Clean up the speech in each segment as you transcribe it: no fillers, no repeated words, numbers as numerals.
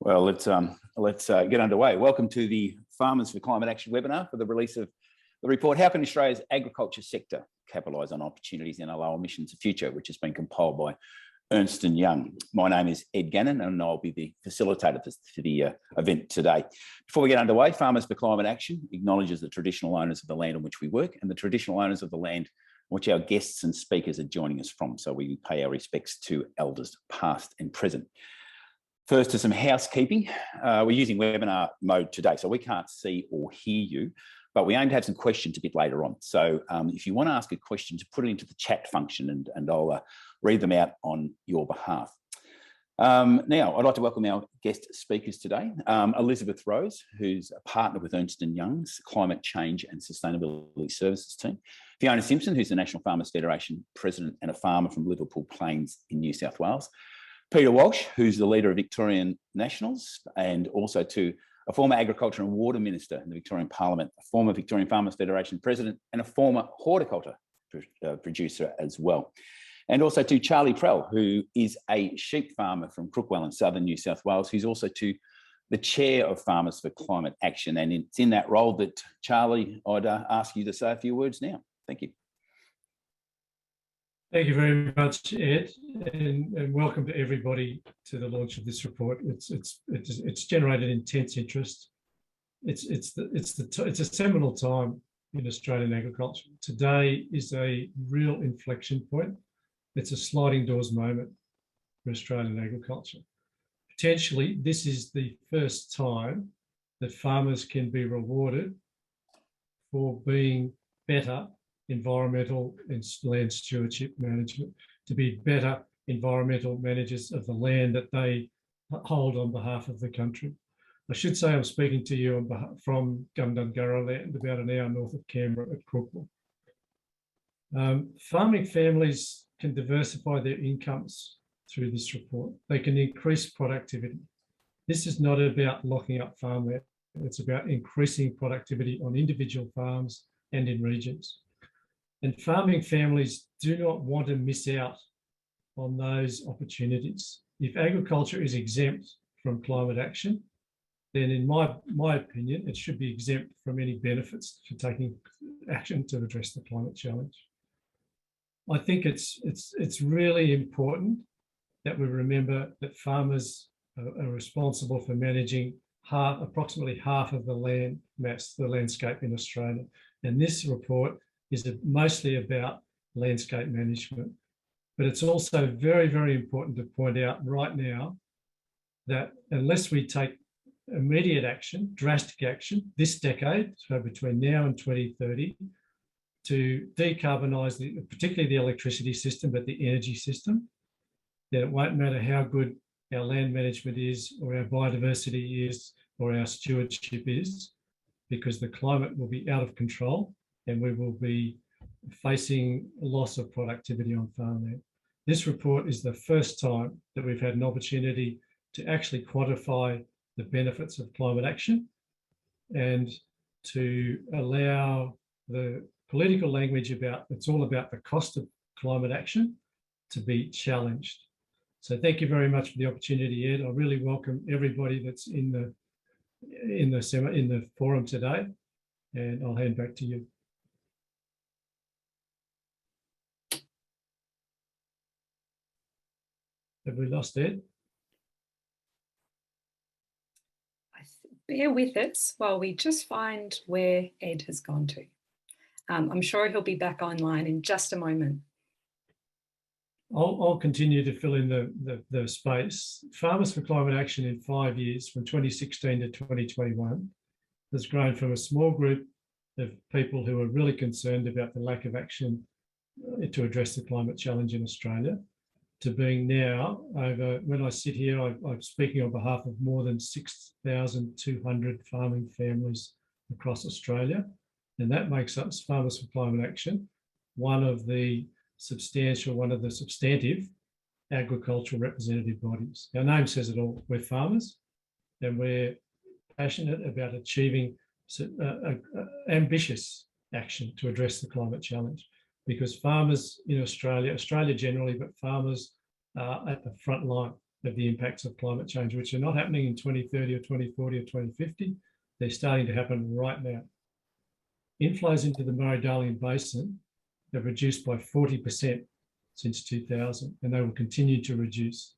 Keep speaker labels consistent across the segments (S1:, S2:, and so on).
S1: Well, let's get underway. Welcome to the Farmers for Climate Action webinar for the release of the report, How Can Australia's Agriculture Sector Capitalise on Opportunities in a Low Emissions Future, which has been compiled by Ernst Young. My name is Ed Gannon and I'll be the facilitator for the event today. Before we get underway, Farmers for Climate Action acknowledges the traditional owners of the land on which we work and the traditional owners of the land on which our guests and speakers are joining us from. So we pay our respects to elders past and present. First, to some housekeeping. We're using webinar mode today, so we can't see or hear you, but we aim to have some questions a bit later on. So if you want to ask a question, just put it into the chat function and I'll read them out on your behalf. Now, I'd like to welcome our guest speakers today. Elizabeth Rose, who's a partner with Ernst Young's Climate Change and Sustainability Services team. Fiona Simson, who's the National Farmers Federation President and a farmer from Liverpool Plains in New South Wales. Peter Walsh, who's the leader of Victorian Nationals, and also to a former Agriculture and Water Minister in the Victorian Parliament, a former Victorian Farmers Federation President, and a former horticulture producer as well. And also to Charlie Prell, who is a sheep farmer from Crookwell in southern New South Wales, who's also to the chair of Farmers for Climate Action. And it's in that role that, Charlie, I'd ask you to say a few words now. Thank you.
S2: Thank you very much, Ed, and welcome to everybody to the launch of this report. It's generated intense interest. It's a seminal time in Australian agriculture. Today is a real inflection point. It's a sliding doors moment for Australian agriculture. Potentially, this is the first time that farmers can be rewarded for being better environmental and land stewardship management, to be better environmental managers of the land that they hold on behalf of the country. I should say I'm speaking to you from Gundungurra land, about an hour north of Canberra at Crookwell. Farming families can diversify their incomes through this report. They can increase productivity. This is not about locking up farmland. It's about increasing productivity on individual farms and in regions. And farming families do not want to miss out on those opportunities. If agriculture is exempt from climate action, then in my opinion, it should be exempt from any benefits for taking action to address the climate challenge. I think it's really important that we remember that farmers are responsible for managing approximately half of the land mass, the landscape in Australia. And this report is mostly about landscape management. But it's also very, very important to point out right now that unless we take immediate action, drastic action, this decade, so between now and 2030, to decarbonise particularly the electricity system, but the energy system, then it won't matter how good our land management is, or our biodiversity is, or our stewardship is, because the climate will be out of control and we will be facing a loss of productivity on farmland. This report is the first time that we've had an opportunity to actually quantify the benefits of climate action and to allow the political language it's all about the cost of climate action to be challenged. So thank you very much for the opportunity, Ed. I really welcome everybody that's in the forum today, and I'll hand back to you. Have we lost Ed?
S3: Bear with us while we just find where Ed has gone to. I'm sure he'll be back online in just a moment.
S2: I'll continue to fill in the space. Farmers for Climate Action in 5 years, from 2016 to 2021, has grown from a small group of people who are really concerned about the lack of action to address the climate challenge in Australia, to being now when I sit here, I'm speaking on behalf of more than 6,200 farming families across Australia. And that makes us, Farmers for Climate Action, one of the substantive agricultural representative bodies. Our name says it all. We're farmers and we're passionate about achieving ambitious action to address the climate challenge, because farmers in Australia generally, but farmers are at the front line of the impacts of climate change, which are not happening in 2030 or 2040 or 2050. They're starting to happen right now. Inflows into the Murray-Darling Basin have reduced by 40% since 2000, and they will continue to reduce.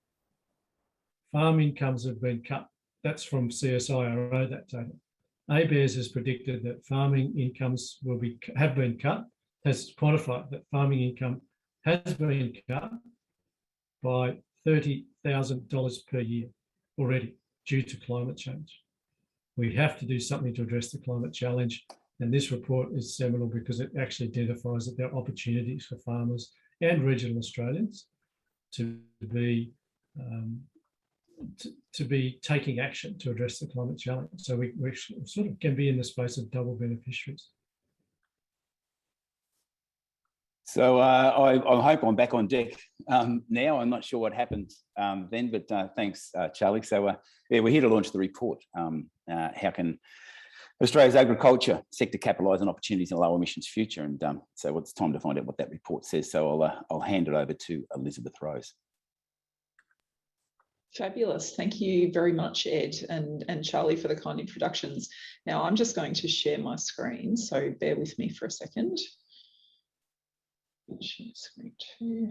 S2: Farm incomes have been cut. That's from CSIRO, that data. ABARES has predicted that farming incomes have been cut, has quantified that farming income has been cut by $30,000 per year already due to climate change. We have to do something to address the climate challenge, and this report is seminal because it actually identifies that there are opportunities for farmers and regional Australians to be taking action to address the climate challenge. So we sort of can be in the space of double beneficiaries.
S1: So I hope I'm back on deck now. I'm not sure what happens then, but thanks, Charlie. So yeah, we're here to launch the report. How can Australia's agriculture sector capitalise on opportunities in a low emissions future? And so it's time to find out what that report says. So I'll hand it over to Elizabeth Rose.
S4: Fabulous. Thank you very much, Ed and Charlie, for the kind introductions. Now I'm just going to share my screen, so bear with me for a second. Share screen too.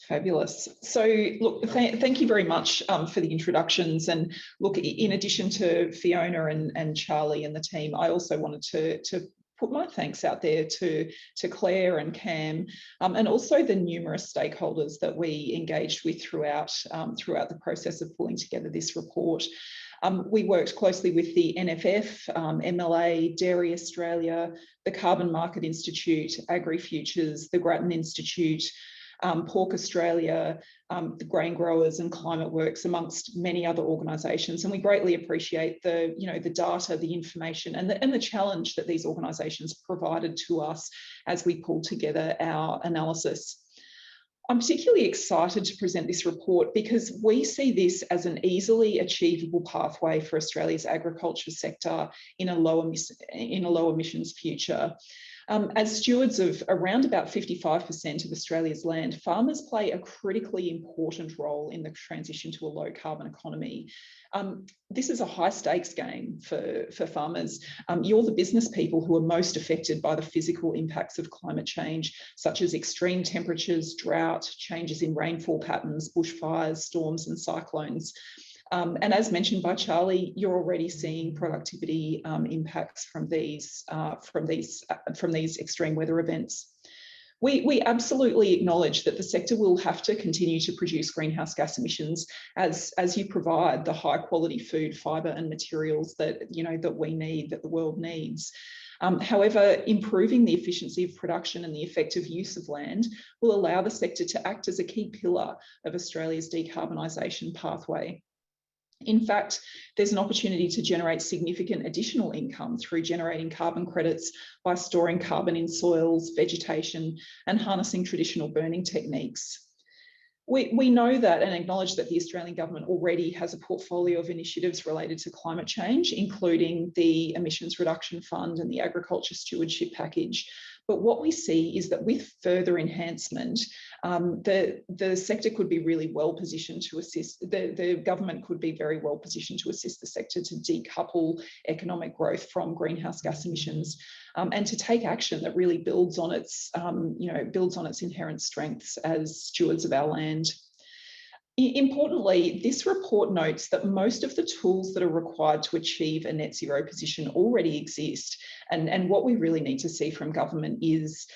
S4: Fabulous. So look, thank you very much for the introductions. And look, in addition to Fiona and Charlie and the team, I also wanted to put my thanks out there to Claire and Cam, and also the numerous stakeholders that we engaged with throughout the process of pulling together this report. We worked closely with the NFF, MLA, Dairy Australia, the Carbon Market Institute, AgriFutures, the Grattan Institute, Pork Australia, the Grain Growers and Climate Works, amongst many other organisations. And we greatly appreciate the data, the information and the challenge that these organisations provided to us as we pulled together our analysis. I'm particularly excited to present this report because we see this as an easily achievable pathway for Australia's agriculture sector in a low emissions future. As stewards of around about 55% of Australia's land, farmers play a critically important role in the transition to a low carbon economy. This is a high stakes game for farmers. You're the business people who are most affected by the physical impacts of climate change, such as extreme temperatures, drought, changes in rainfall patterns, bushfires, storms and cyclones. And as mentioned by Charlie, you're already seeing productivity impacts from these extreme weather events. We absolutely acknowledge that the sector will have to continue to produce greenhouse gas emissions as you provide the high quality food, fibre and materials that we need, that the world needs. However, improving the efficiency of production and the effective use of land will allow the sector to act as a key pillar of Australia's decarbonisation pathway. In fact, there's an opportunity to generate significant additional income through generating carbon credits by storing carbon in soils, vegetation, and harnessing traditional burning techniques. We know that and acknowledge that the Australian government already has a portfolio of initiatives related to climate change, including the Emissions Reduction Fund and the Agriculture Stewardship Package. But what we see is that with further enhancement, the sector could be really well positioned to assist, the government could be very well positioned to assist the sector to decouple economic growth from greenhouse gas emissions and to take action that really builds on its inherent strengths as stewards of our land. Importantly, this report notes that most of the tools that are required to achieve a net zero position already exist. And what we really need to see from government is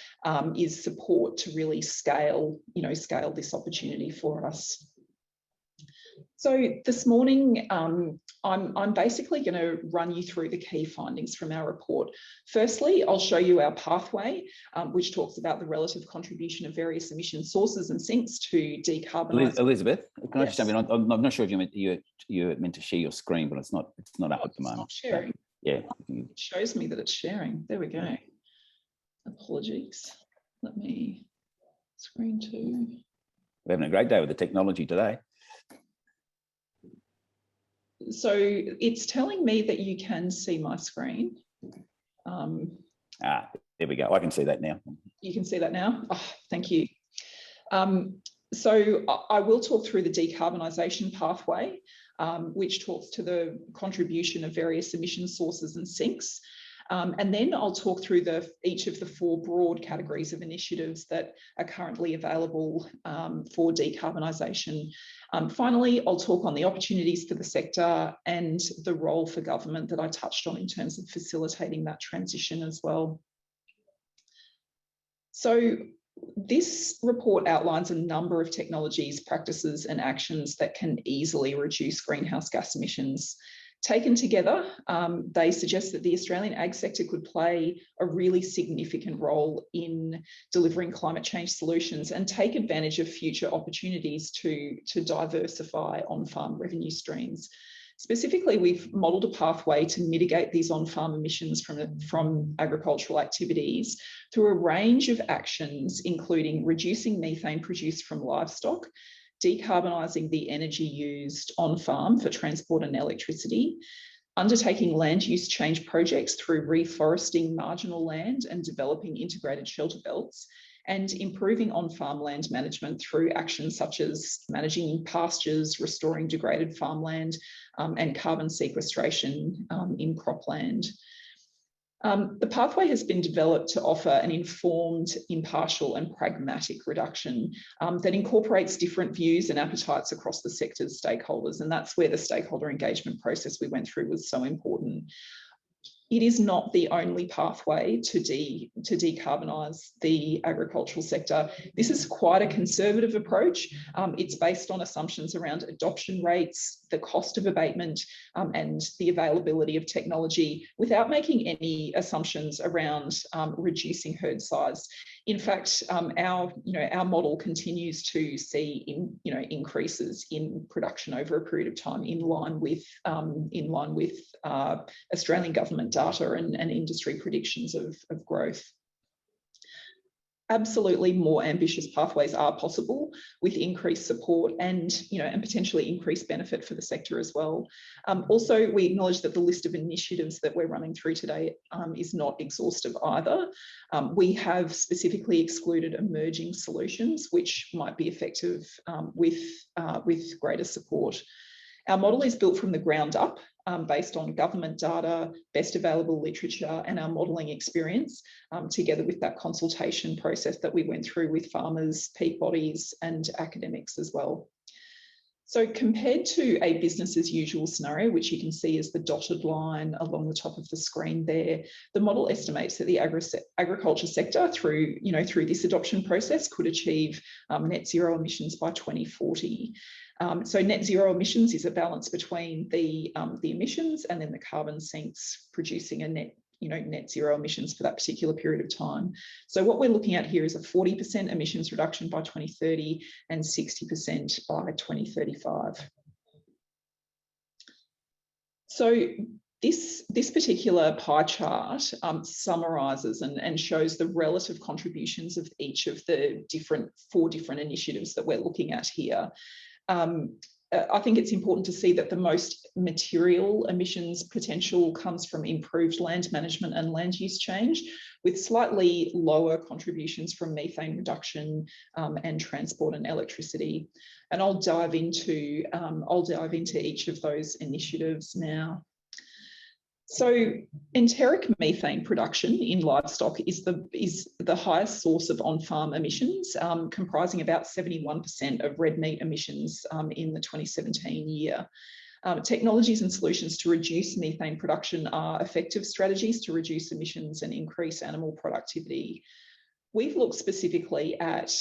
S4: support to really scale this opportunity for us. So this morning, I'm basically going to run you through the key findings from our report. Firstly, I'll show you our pathway, which talks about the relative contribution of various emission sources and sinks to decarbonise.
S1: Elizabeth, can I just
S4: Yes.
S1: jump in? I'm not sure if you're meant to share your screen, but it's not up at the moment.
S4: Not sharing.
S1: Yeah.
S4: It shows me that it's sharing. There we go. Apologies. Let me screen two.
S1: We're having a great day with the technology today.
S4: So it's telling me that you can see my screen.
S1: There There we go. I can see that now.
S4: You can see that now. Oh, thank you. So I will talk through the decarbonisation pathway, which talks to the contribution of various emission sources and sinks. And then I'll talk through each of the 4 broad categories of initiatives that are currently available for decarbonisation. Finally, I'll talk on the opportunities for the sector and the role for government that I touched on in terms of facilitating that transition as well. So this report outlines a number of technologies, practices and actions that can easily reduce greenhouse gas emissions. Taken together, they suggest that the Australian ag sector could play a really significant role in delivering climate change solutions and take advantage of future opportunities to diversify on-farm revenue streams. Specifically, we've modelled a pathway to mitigate these on-farm emissions from agricultural activities through a range of actions, including reducing methane produced from livestock, decarbonising the energy used on farm for transport and electricity, undertaking land use change projects through reforesting marginal land and developing integrated shelter belts, and improving on-farm land management through actions such as managing pastures, restoring degraded farmland, and carbon sequestration in cropland. The pathway has been developed to offer an informed, impartial and pragmatic reduction that incorporates different views and appetites across the sector's stakeholders, and that's where the stakeholder engagement process we went through was so important. It is not the only pathway to decarbonise the agricultural sector. This is quite a conservative approach. It's based on assumptions around adoption rates, the cost of abatement, and the availability of technology, without making any assumptions around reducing herd size. In fact, our model continues to see increases in production over a period of time in line with Australian government data and industry predictions of growth. Absolutely, more ambitious pathways are possible with increased support and potentially increased benefit for the sector as well. Also, we acknowledge that the list of initiatives that we're running through today is not exhaustive either. We have specifically excluded emerging solutions which might be effective with greater support. Our model is built from the ground up, based on government data, best available literature, and our modelling experience, together with that consultation process that we went through with farmers, peak bodies, and academics as well. So compared to a business as usual scenario, which you can see as the dotted line along the top of the screen there, the model estimates that the agriculture sector through this adoption process could achieve net zero emissions by 2040. So net zero emissions is a balance between the emissions and then the carbon sinks, producing a net zero emissions for that particular period of time. So what we're looking at here is a 40% emissions reduction by 2030 and 60% by 2035. So this particular pie chart summarises and shows the relative contributions of each of the 4 different initiatives that we're looking at here. I think it's important to see that the most material emissions potential comes from improved land management and land use change, with slightly lower contributions from methane reduction and transport and electricity. And I'll dive into each of those initiatives now. So enteric methane production in livestock is the highest source of on-farm emissions, comprising about 71% of red meat emissions in the 2017 year. Technologies and solutions to reduce methane production are effective strategies to reduce emissions and increase animal productivity. We've looked specifically at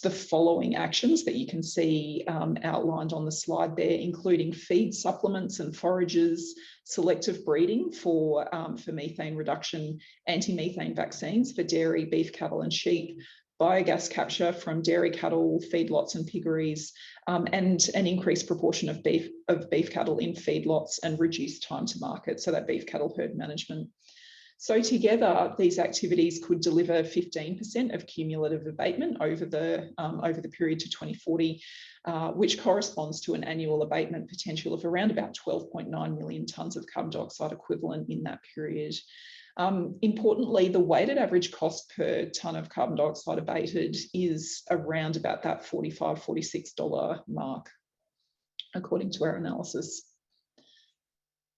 S4: the following actions that you can see outlined on the slide there, including feed supplements and forages, selective breeding for methane reduction, anti-methane vaccines for dairy, beef cattle and sheep, biogas capture from dairy cattle, feedlots and piggeries, and an increased proportion of beef cattle in feedlots and reduced time to market, so that beef cattle herd management. So together, these activities could deliver 15% of cumulative abatement over the period to 2040, which corresponds to an annual abatement potential of around about 12.9 million tonnes of carbon dioxide equivalent in that period. Importantly, the weighted average cost per tonne of carbon dioxide abated is around about that $45, $46 mark, according to our analysis.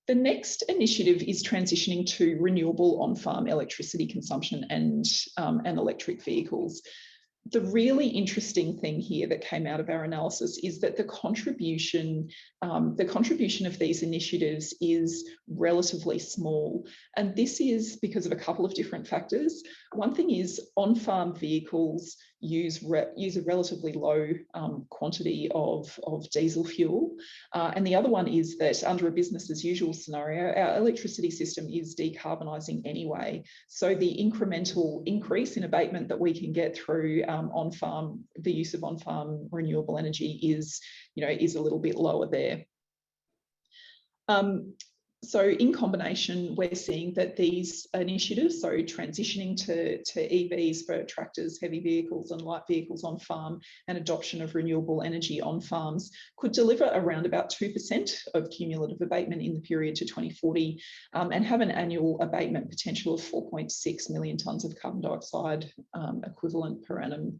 S4: The next initiative is transitioning to renewable on-farm electricity consumption and electric vehicles. The really interesting thing here that came out of our analysis is that the contribution of these initiatives is relatively small. And this is because of a couple of different factors. One thing is on-farm vehicles use a relatively low quantity of diesel fuel. And the other one is that under a business as usual scenario, our electricity system is decarbonising anyway. So the incremental increase in abatement that we can get through the use of on-farm renewable energy is a little bit lower there. So in combination, we're seeing that these initiatives, so transitioning to EVs for tractors, heavy vehicles and light vehicles on farm, and adoption of renewable energy on farms, could deliver around about 2% of cumulative abatement in the period to 2040 and have an annual abatement potential of 4.6 million tonnes of carbon dioxide equivalent per annum,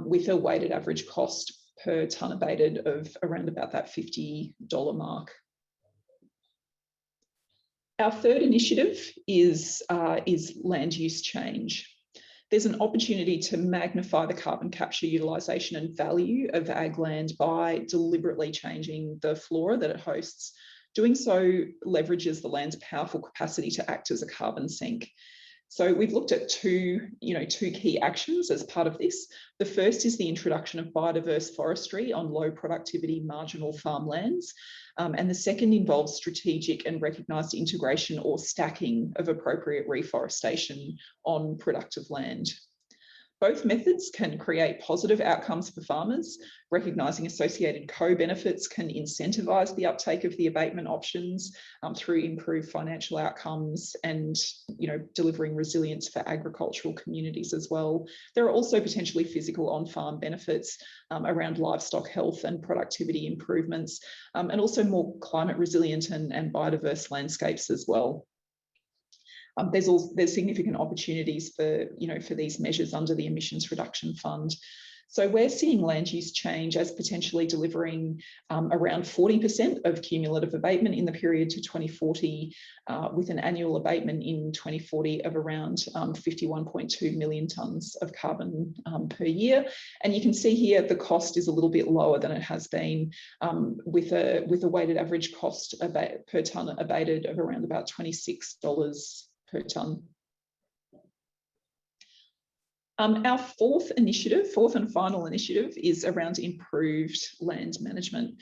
S4: with a weighted average cost per tonne abated of around about that $50 mark. Our third initiative is land use change. There's an opportunity to magnify the carbon capture, utilisation and value of ag land by deliberately changing the flora that it hosts. Doing so leverages the land's powerful capacity to act as a carbon sink. So we've looked at two key actions as part of this. The first is the introduction of biodiverse forestry on low productivity marginal farmlands. And the second involves strategic and recognised integration or stacking of appropriate reforestation on productive land. Both methods can create positive outcomes for farmers. Recognising associated co-benefits can incentivise the uptake of the abatement options through improved financial outcomes and delivering resilience for agricultural communities as well. There are also potentially physical on-farm benefits around livestock health and productivity improvements, and also more climate resilient and biodiverse landscapes as well. There's significant opportunities for these measures under the Emissions Reduction Fund. So we're seeing land use change as potentially delivering around 40% of cumulative abatement in the period to 2040, with an annual abatement in 2040 of around 51.2 million tonnes of carbon per year. And you can see here the cost is a little bit lower than it has been, with a weighted average cost per tonne abated of around about $26 per tonne. Our fourth and final initiative is around improved land management.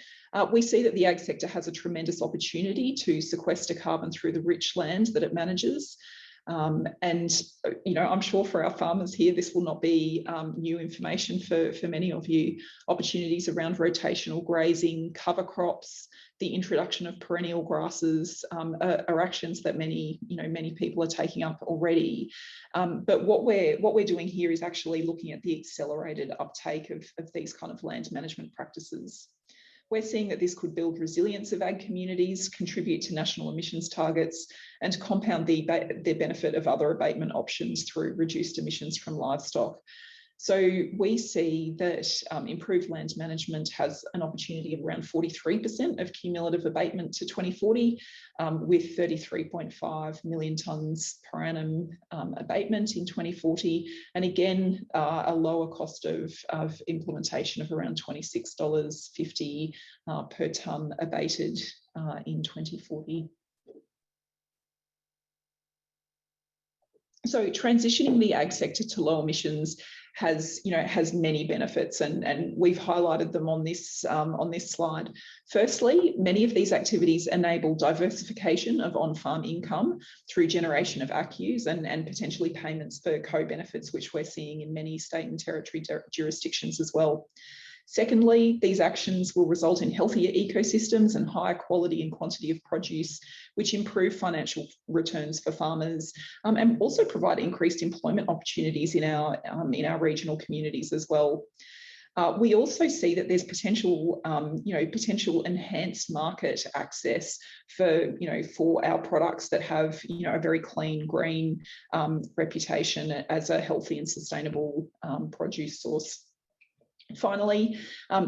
S4: We see that the ag sector has a tremendous opportunity to sequester carbon through the rich land that it manages. And I'm sure for our farmers here, this will not be new information for many of you. Opportunities around rotational grazing, cover crops, the introduction of perennial grasses are actions that many people are taking up already. But what we're doing here is actually looking at the accelerated uptake of these kind of land management practices. We're seeing that this could build resilience of ag communities, contribute to national emissions targets, and compound the benefit of other abatement options through reduced emissions from livestock. So we see that improved land management has an opportunity of around 43% of cumulative abatement to 2040, with 33.5 million tonnes per annum abatement in 2040. And again, a lower cost of implementation of around $26.50 per tonne abated in 2040. So transitioning the ag sector to low emissions has many benefits, and we've highlighted them on this slide. Firstly, many of these activities enable diversification of on-farm income through generation of ACCUs and potentially payments for co-benefits, which we're seeing in many state and territory jurisdictions as well. Secondly, these actions will result in healthier ecosystems and higher quality and quantity of produce, which improve financial returns for farmers, and also provide increased employment opportunities in our regional communities as well. We also see that there's potential, potential enhanced market access for, for our products that have, a very clean, green reputation as a healthy and sustainable produce source. Finally,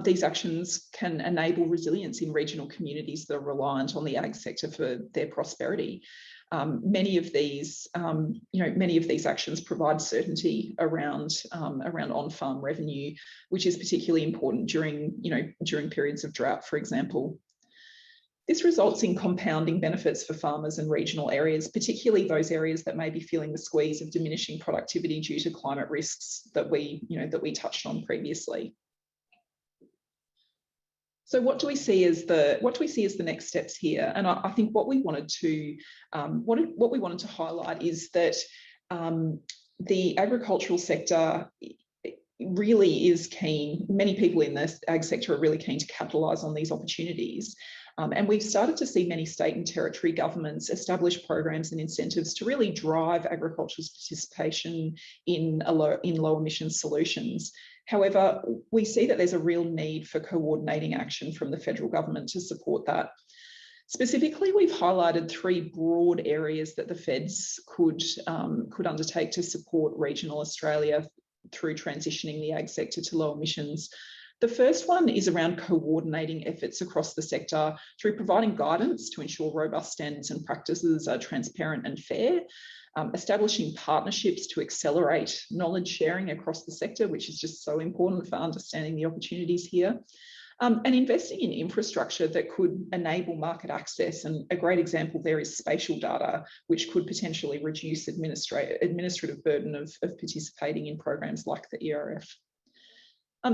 S4: these actions can enable resilience in regional communities that are reliant on the ag sector for their prosperity. Many of these actions provide certainty around on-farm revenue, which is particularly important during periods of drought, for example. This results in compounding benefits for farmers in regional areas, particularly those areas that may be feeling the squeeze of diminishing productivity due to climate risks that we touched on previously. So what do we see as the next steps here? And I think what we wanted to highlight is that the agricultural sector really is keen. Many people in the ag sector are really keen to capitalise on these opportunities. And we've started to see many state and territory governments establish programs and incentives to really drive agriculture's participation in low emission solutions. However, we see that there's a real need for coordinating action from the federal government to support that. Specifically, we've highlighted 3 broad areas that the feds could undertake to support regional Australia through transitioning the ag sector to low emissions. The first one is around coordinating efforts across the sector through providing guidance to ensure robust standards and practices are transparent and fair, establishing partnerships to accelerate knowledge sharing across the sector, which is just so important for understanding the opportunities here, and investing in infrastructure that could enable market access. And a great example there is spatial data, which could potentially reduce administrative burden of participating in programs like the ERF.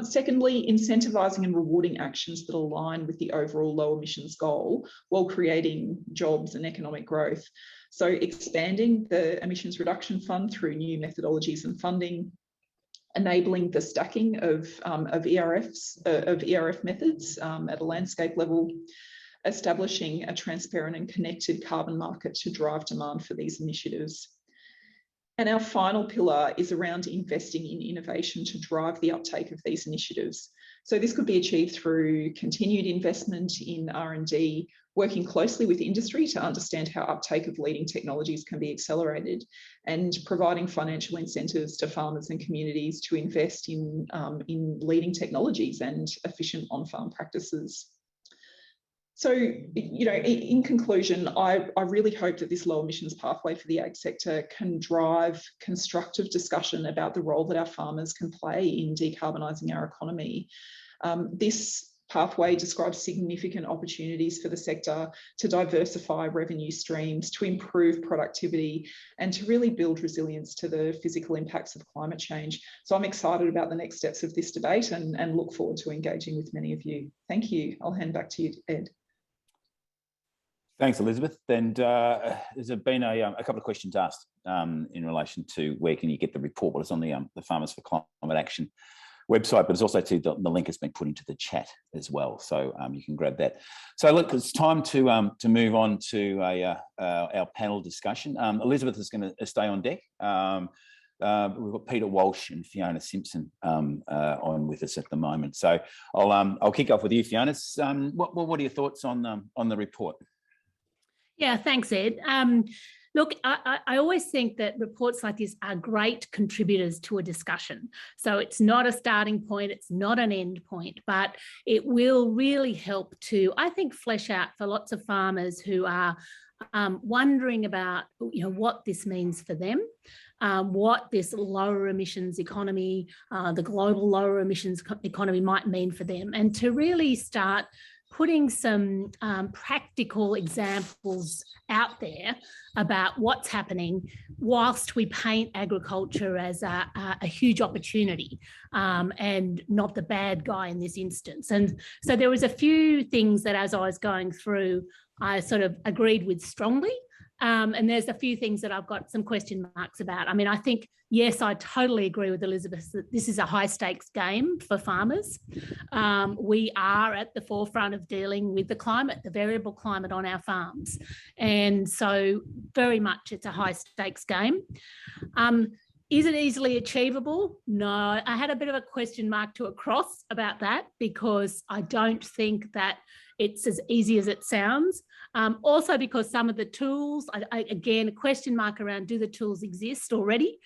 S4: Secondly, incentivising and rewarding actions that align with the overall low emissions goal while creating jobs and economic growth. So expanding the emissions reduction fund through new methodologies and funding, enabling the stacking of ERF methods at a landscape level, establishing a transparent and connected carbon market to drive demand for these initiatives. And our final pillar is around investing in innovation to drive the uptake of these initiatives. So this could be achieved through continued investment in R&D, working closely with industry to understand how uptake of leading technologies can be accelerated, and providing financial incentives to farmers and communities to invest in leading technologies and efficient on-farm practices. So, in conclusion, I really hope that this low emissions pathway for the ag sector can drive constructive discussion about the role that our farmers can play in decarbonising our economy. This pathway describes significant opportunities for the sector to diversify revenue streams, to improve productivity, and to really build resilience to the physical impacts of climate change. So I'm excited about the next steps of this debate and look forward to engaging with many of you. Thank you. I'll hand back to you, Ed.
S1: Thanks, Elizabeth. And there's been a couple of questions asked in relation to where can you get the report. Well, it's on the Farmers for Climate Action website, but it's also to the link has been put into the chat as well, so you can grab that. So look, it's time to move on to our panel discussion. Elizabeth is going to stay on deck. We've got Peter Walsh and Fiona Simson on with us at the moment. So I'll kick off with you, Fiona. What are your thoughts on the report?
S5: Yeah, thanks, Ed. Look, I always think that reports like this are great contributors to a discussion. So it's not a starting point, it's not an end point, but it will really help to, I think, flesh out for lots of farmers who are wondering about, what this means for them, what this lower emissions economy, the global lower emissions economy might mean for them, and to really start putting some practical examples out there about what's happening whilst we paint agriculture as a huge opportunity and not the bad guy in this instance. And so there was a few things that as I was going through, I sort of agreed with strongly. And there's a few things that I've got some question marks about. I mean, I think, yes, I totally agree with Elizabeth that this is a high stakes game for farmers. We are at the forefront of dealing with the climate, the variable climate on our farms. And so very much it's a high stakes game. Is it easily achievable? No, I had a bit of a question mark to a cross about that, because I don't think that it's as easy as it sounds. Also because some of the tools, again, a question mark around, do the tools exist already?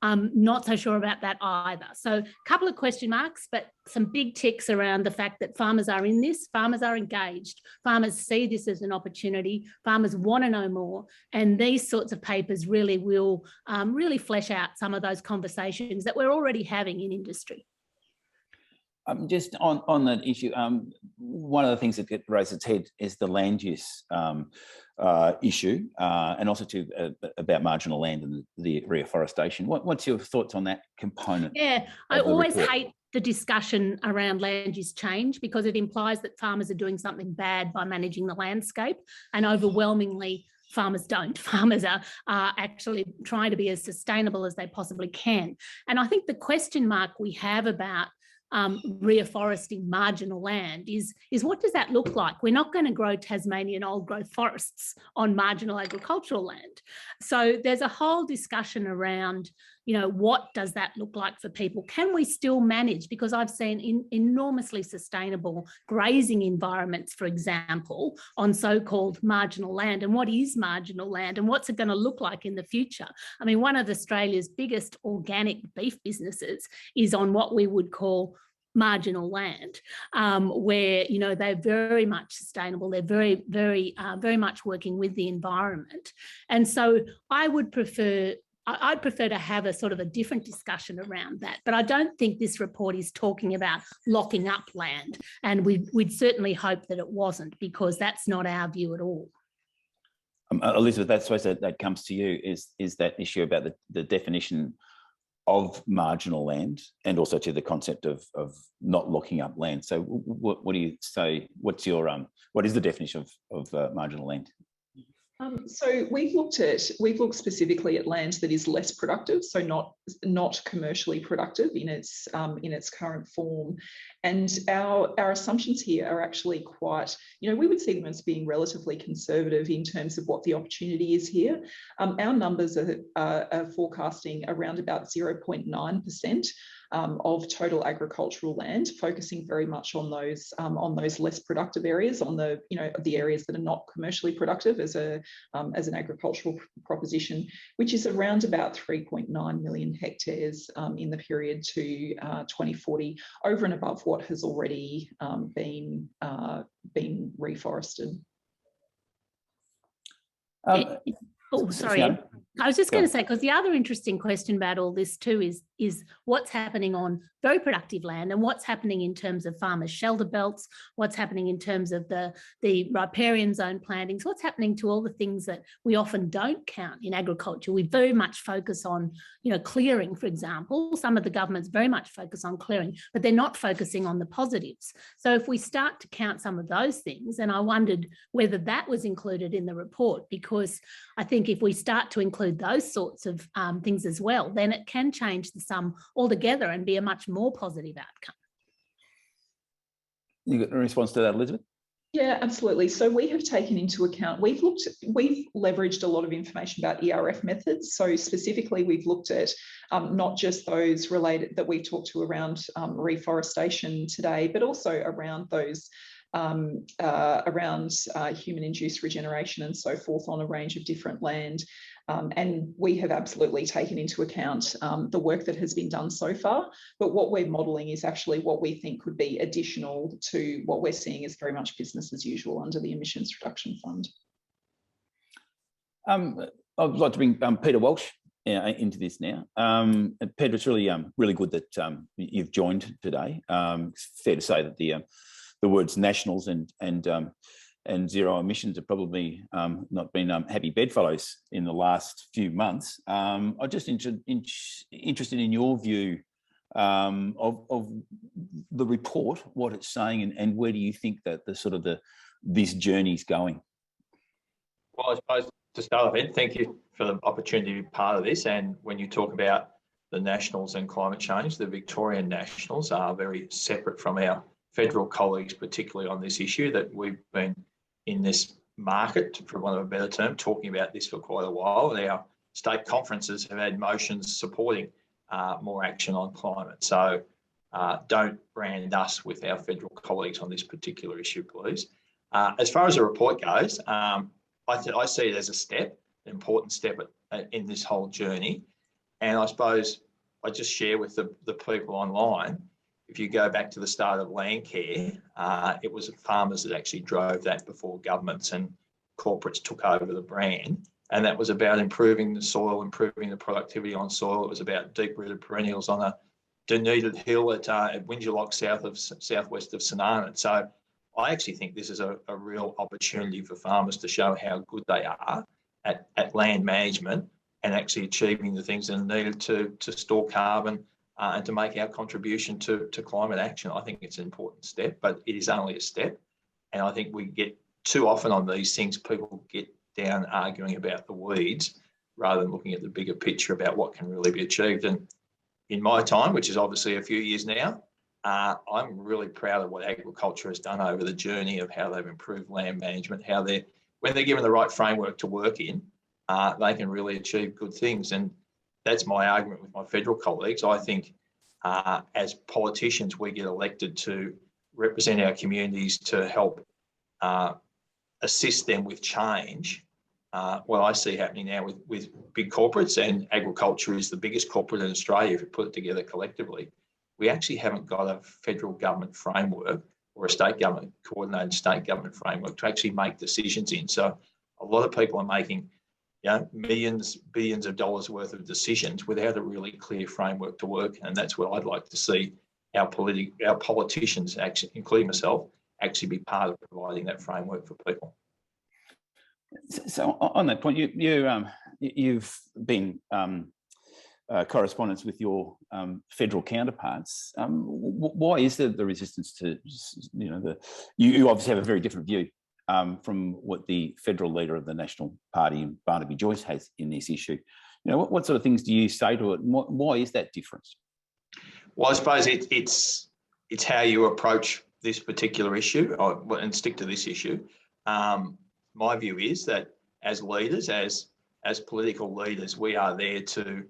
S5: Not so sure about that either. So a couple of question marks, but some big ticks around the fact that farmers are in this, farmers are engaged, farmers see this as an opportunity, farmers want to know more, and these sorts of papers really will really flesh out some of those conversations that we're already having in industry.
S1: Just on that issue, one of the things that raises its head is the land use issue, and also about marginal land and the reforestation. What's your thoughts on that component?
S5: Yeah, I always hate the discussion around land use change, because it implies that farmers are doing something bad by managing the landscape, and overwhelmingly farmers don't. Farmers are actually trying to be as sustainable as they possibly can. And I think the question mark we have about reforesting marginal land is what does that look like? We're not going to grow Tasmanian old growth forests on marginal agricultural land. So there's a whole discussion around, you know, what does that look like for people? Can we still manage? Because I've seen enormously sustainable grazing environments, for example, on so-called marginal land. And what is marginal land, and what's it going to look like in the future? I mean, one of Australia's biggest organic beef businesses is on what we would call marginal land, where, you know, they're very much sustainable. They're very much working with the environment. And so I'd prefer to have a sort of a different discussion around that. But I don't think this report is talking about locking up land. And we'd certainly hope that it wasn't, because that's not our view at all.
S1: Elizabeth, that's that comes to you, is that issue about the definition of marginal land, and also to the concept of not locking up land. So what do you say? What is the definition of marginal land?
S4: So we've looked specifically at land that is less productive, so not commercially productive in its current form. And our assumptions here are actually quite, you know, we would see them as being relatively conservative in terms of what the opportunity is here. Our numbers are forecasting around about 0.9%. Of total agricultural land, focusing very much on those less productive areas, on the areas that are not commercially productive as an agricultural proposition, which is around about 3.9 million hectares in the period to 2040, over and above what has already been reforested.
S5: Sorry. I was just going to say, because the other interesting question about all this too is what's happening on very productive land, and what's happening in terms of farmers' shelter belts, what's happening in terms of the riparian zone plantings, what's happening to all the things that we often don't count in agriculture. We very much focus on, you know, clearing, for example. Some of the governments very much focus on clearing, but they're not focusing on the positives. So if we start to count some of those things, and I wondered whether that was included in the report, because I think if we start to include those sorts of things as well, then it can change the sum altogether and be a much more positive outcome.
S1: You got a response to that, Elizabeth?
S4: Yeah, absolutely. So we have taken into account, we've leveraged a lot of information about ERF methods. So specifically, we've looked at not just those related that we talked to around reforestation today, but also around those around human-induced regeneration and so forth on a range of different land. And we have absolutely taken into account the work that has been done so far. But what we're modelling is actually what we think could be additional to what we're seeing as very much business as usual under the Emissions Reduction Fund. I'd
S1: like to bring Peter Walsh into this now. Peter, it's really good that you've joined today. It's fair to say that the words nationals and zero emissions have probably not been happy bedfellows in the last few months. I'm just interested in your view of the report, what it's saying, and where do you think that this journey's going?
S6: Well, I suppose to start with, thank you for the opportunity to be part of this. And when you talk about the nationals and climate change, the Victorian nationals are very separate from our federal colleagues, particularly on this issue, that we've been in this market, for want of a better term, talking about this for quite a while. state conferences have had motions supporting more action on climate. So don't brand us with our federal colleagues on this particular issue, please. As far as the report goes, I see it as a step, an important step in this whole journey. And I suppose I just share with the people online, if you go back to the start of Landcare, it was farmers that actually drove that before governments and corporates took over the brand. And that was about improving the soil, improving the productivity on soil. It was about deep-rooted perennials on a denuded hill at Wingelock, southwest of St Arnaud. So I actually think this is a real opportunity for farmers to show how good they are at land management and actually achieving the things that are needed to store carbon and to make our contribution to climate action. I think it's an important step, but it is only a step. And I think we get too often on these things, people get down arguing about the weeds rather than looking at the bigger picture about what can really be achieved. And in my time, which is obviously a few years now, I'm really proud of what agriculture has done over the journey of how they've improved land management, how when they're given the right framework to work in, they can really achieve good things. And that's my argument with my federal colleagues. I think as politicians, we get elected to represent our communities, to help assist them with change. What I see happening now with big corporates, and agriculture is the biggest corporate in Australia if you put it together collectively, we actually haven't got a federal government framework or a state government, coordinated state government framework to actually make decisions in. So a lot of people are making millions, billions of dollars worth of decisions without a really clear framework to work. And that's what I'd like to see our politicians, actually, including myself, actually be part of providing that framework for people.
S1: So on that point, you've been correspondence with your federal counterparts. Why is there the resistance to, you obviously have a very different view from what the federal leader of the National Party, Barnaby Joyce, has in this issue. What sort of things do you say to it? Why is that difference?
S6: Well, I suppose it's how you approach this particular issue, and stick to this issue. My view is that as leaders, as political leaders, we are there to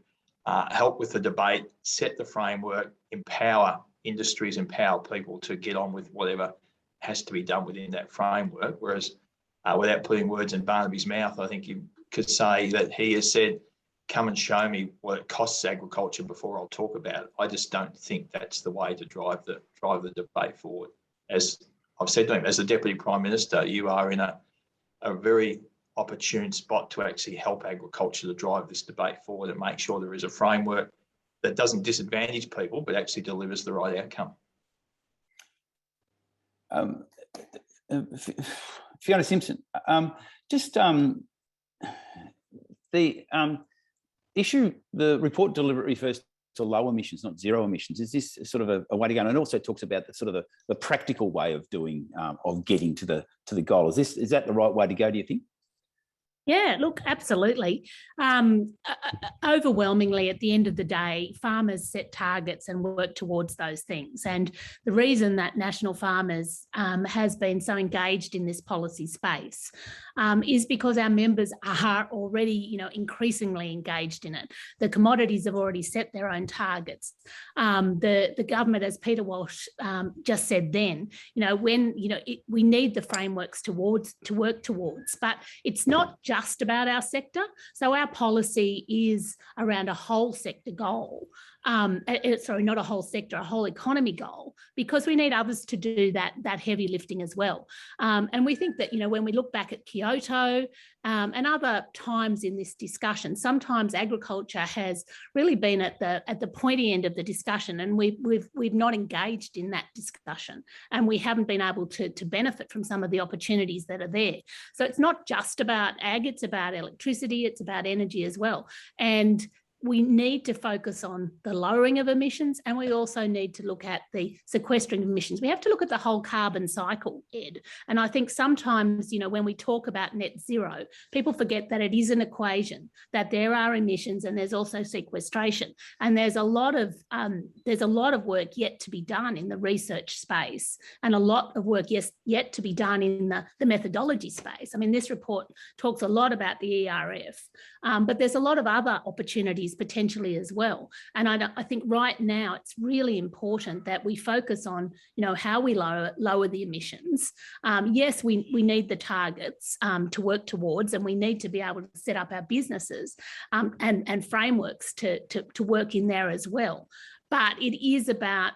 S6: help with the debate, set the framework, empower industries, empower people to get on with whatever has to be done within that framework. Whereas without putting words in Barnaby's mouth, I think you could say that he has said, come and show me what it costs agriculture before I'll talk about it. I just don't think that's the way to drive the debate forward. As I've said to him, as the Deputy Prime Minister, you are in a very opportune spot to actually help agriculture to drive this debate forward and make sure there is a framework that doesn't disadvantage people but actually delivers the right outcome.
S1: Fiona Simson, the issue, the report deliberately refers to low emissions, not zero emissions. Is this sort of a way to go? And it also talks about the practical way of doing, of getting to the goal. Is that the right way to go, do you think?
S5: Yeah, look, absolutely. Overwhelmingly, at the end of the day, farmers set targets and work towards those things. And the reason that National Farmers has been so engaged in this policy space is because our members are already, increasingly engaged in it. The commodities have already set their own targets. The government, as Peter Walsh just said then, we need the frameworks to work towards, but it's not just about our sector. So our policy is around a whole sector goal. Sorry, not a whole sector, a whole economy goal, because we need others to do that heavy lifting as well. And we think that, when we look back at Kyoto and other times in this discussion, sometimes agriculture has really been at the pointy end of the discussion, and we've not engaged in that discussion, and we haven't been able to benefit from some of the opportunities that are there. So it's not just about ag, it's about electricity, it's about energy as well. And we need to focus on the lowering of emissions, and we also need to look at the sequestering of emissions. We have to look at the whole carbon cycle, Ed. And I think sometimes, when we talk about net zero, people forget that it is an equation, that there are emissions and there's also sequestration. And there's a lot of work yet to be done in the research space, and a lot of work yet to be done in the methodology space. I mean, this report talks a lot about the ERF, but there's a lot of other opportunities potentially as well. And I think right now it's really important that we focus on, how we lower the emissions. Yes, we need the targets to work towards, and we need to be able to set up our businesses and frameworks to work in there as well. But it is about,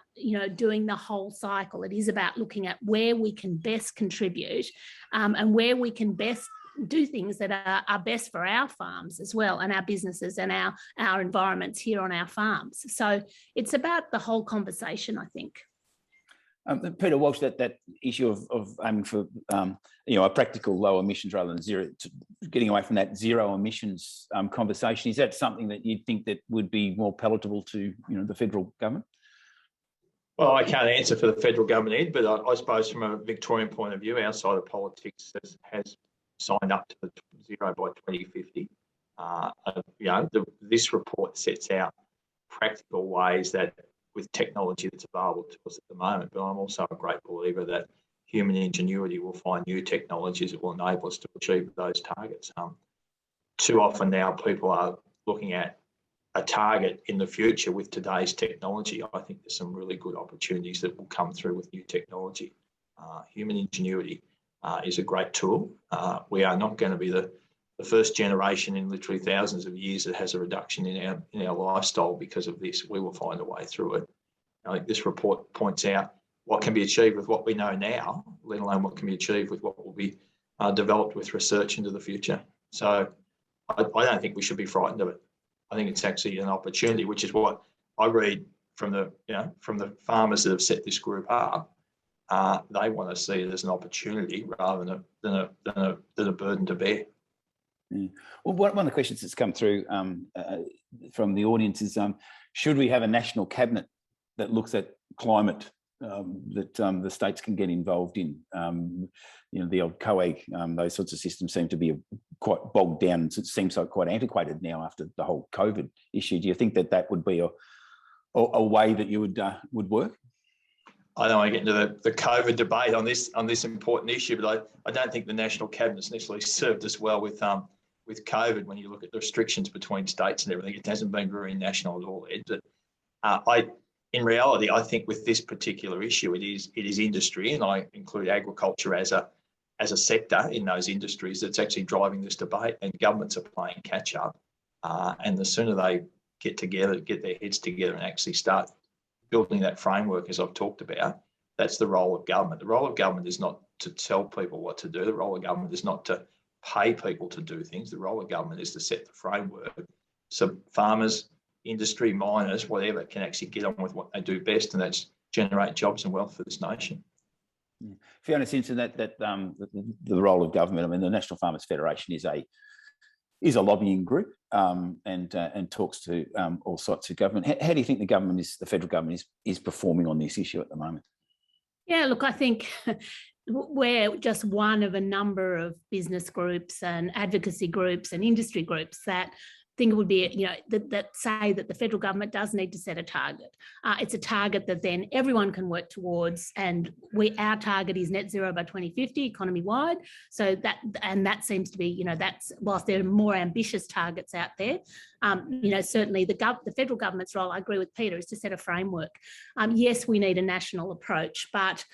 S5: doing the whole cycle. It is about looking at where we can best contribute and where we can best do things that are best for our farms as well, and our businesses and our environments here on our farms. So it's about the whole conversation, I think.
S1: Peter Walsh, that issue of aiming for a practical low emissions rather than zero, getting away from that zero emissions conversation, is that something that you'd think that would be more palatable to the federal government?
S6: Well, I can't answer for the federal government, Ed, but I suppose from a Victorian point of view, our side of politics has signed up to the zero by 2050. This report sets out practical ways that, with technology that's available to us at the moment, but I'm also a great believer that human ingenuity will find new technologies that will enable us to achieve those targets. Too often now people are looking at a target in the future with today's technology. I think there's some really good opportunities that will come through with new technology. Human ingenuity is a great tool. We are not going to be the first generation in literally thousands of years that has a reduction in our lifestyle because of this. We will find a way through it. I think this report points out what can be achieved with what we know now, let alone what can be achieved with what will be developed with research into the future. So I don't think we should be frightened of it. I think it's actually an opportunity, which is what I read from the farmers that have set this group up. They want to see it as an opportunity rather than a burden to bear.
S1: Yeah. Well, one of the questions that's come through from the audience is, should we have a national cabinet that looks at climate that the states can get involved in? The old COAG, those sorts of systems seem to be quite bogged down. It seems like quite antiquated now after the whole COVID issue. Do you think that would be a way that you would work?
S6: I don't want to get into the COVID debate on this important issue, but I don't think the national cabinet's necessarily served us well with COVID. When you look at the restrictions between states and everything, it hasn't been very national at all, Ed. But in reality, I think with this particular issue, it is industry, and I include agriculture as a sector in those industries that's actually driving this debate, and governments are playing catch up. And the sooner they get their heads together and actually start building that framework, as I've talked about, that's the role of government. The role of government is not to tell people what to do. The role of government is not to pay people to do things. The role of government is to set the framework so farmers, industry, miners, whatever, can actually get on with what they do best, and that's generate jobs and wealth for this nation.
S1: Yeah. Fiona Simson, that the role of government, I mean, the National Farmers Federation is a lobbying group and talks to all sorts of government. How do you think the federal government is performing on this issue at the moment? Yeah,
S5: look, I think we're just one of a number of business groups and advocacy groups and industry groups that think it would be, that say that the federal government does need to set a target. It's a target that then everyone can work towards, and our target is net zero by 2050 economy wide. So that seems to be, that's, whilst there are more ambitious targets out there, certainly the federal government's role, I agree with Peter, is to set a framework. Yes, we need a national approach, but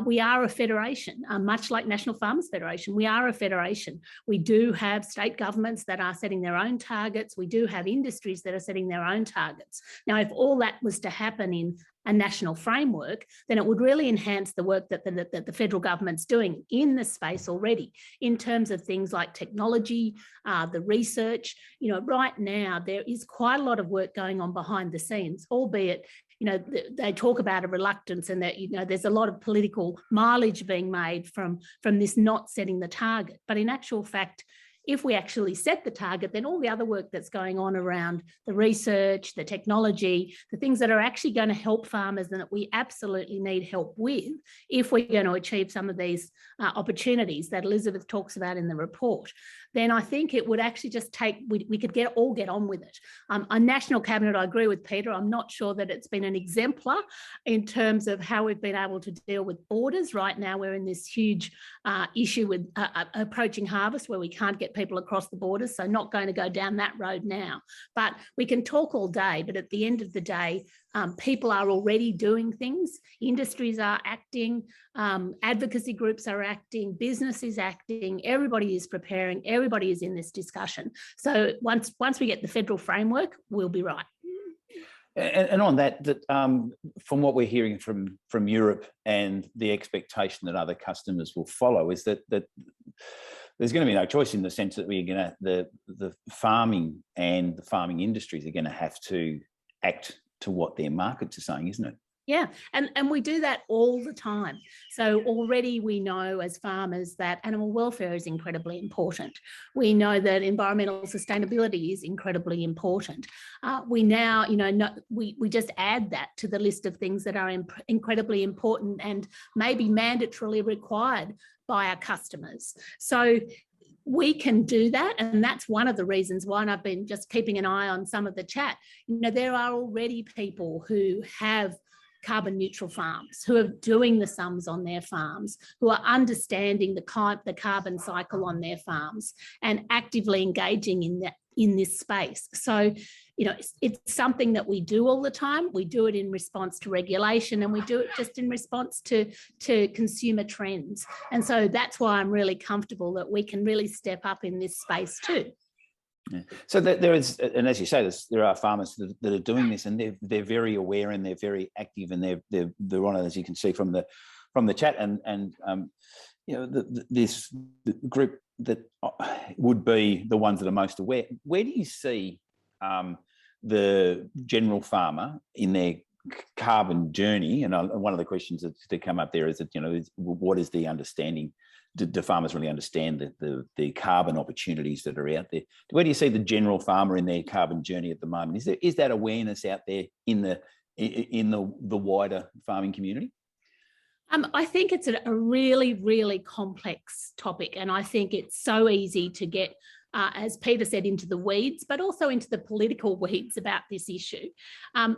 S5: we are a federation, much like National Farmers Federation. We are a federation. We do have state governments that are setting their own targets. We do have industries that are setting their own targets. Now, if all that was to happen in a national framework, then it would really enhance the work that the federal government's doing in the space already, in terms of things like technology, the research. Right now, there is quite a lot of work going on behind the scenes, albeit they talk about a reluctance, and that there's a lot of political mileage being made from this not setting the target. But in actual fact, if we actually set the target, then all the other work that's going on around the research, the technology, the things that are actually going to help farmers and that we absolutely need help with if we're going to achieve some of these opportunities that Elizabeth talks about in the report, then I think it would actually just take, we could all get on with it. On National Cabinet, I agree with Peter. I'm not sure that it's been an exemplar in terms of how we've been able to deal with borders. Right now, we're in this huge issue with approaching harvest where we can't get people across the borders, so not going to go down that road now. But we can talk all day, but at the end of the day, people are already doing things. Industries are acting, advocacy groups are acting, business is acting, everybody is preparing, everybody is in this discussion. So once we get the federal framework, we'll be right.
S1: And on that, from what we're hearing from Europe and the expectation that other customers will follow is that there's going to be no choice, in the sense that we're going to, the farming and the farming industries are going to have to act to what their markets are saying, isn't it?
S5: Yeah, and we do that all the time. So already we know as farmers that animal welfare is incredibly important. We know that environmental sustainability is incredibly important. We now, we just add that to the list of things that are incredibly important and maybe mandatorily required by our customers. So we can do that, and that's one of the reasons why I've been just keeping an eye on some of the chat. There are already people who have carbon neutral farms, who are doing the sums on their farms, who are understanding the carbon cycle on their farms and actively engaging in this space. So, it's something that we do all the time. We do it in response to regulation, and we do it just in response to consumer trends. And so that's why I'm really comfortable that we can really step up in this space too.
S1: Yeah. So there is, and as you say, there are farmers that are doing this, and they're very aware and they're very active, and they're on it, as you can see from the chat, and this group that would be the ones that are most aware. Where do you see the general farmer in their carbon journey? And one of the questions that come up there is that what is the understanding? Do farmers really understand the carbon opportunities that are out there? Where do you see the general farmer in their carbon journey at the moment? Is that awareness out there in the wider farming community?
S5: I think it's a really, really complex topic, and I think it's so easy to get, as Peter said, into the weeds, but also into the political weeds about this issue.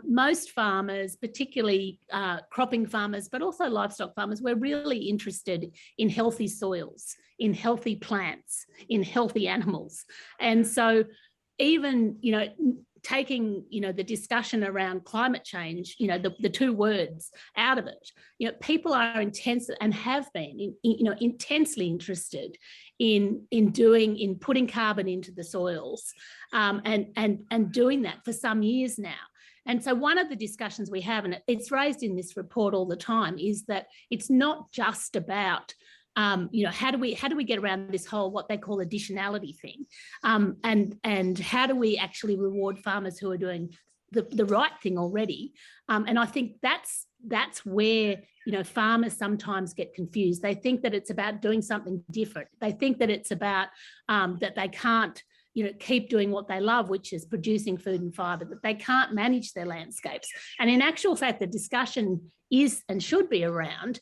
S5: Most farmers, particularly cropping farmers, but also livestock farmers, we're really interested in healthy soils, in healthy plants, in healthy animals. And so even, taking, the discussion around climate change, the two words out of it, people are intense and have been, intensely interested in putting carbon into the soils, and doing that for some years now. And so one of the discussions we have, and it's raised in this report all the time, is that it's not just about how do we get around this whole what they call additionality thing, and how do we actually reward farmers who are doing the right thing already? And I think that's where farmers sometimes get confused. They think that it's about doing something different. They think that it's about that they can't keep doing what they love, which is producing food and fibre, that they can't manage their landscapes. And in actual fact, the discussion is and should be around,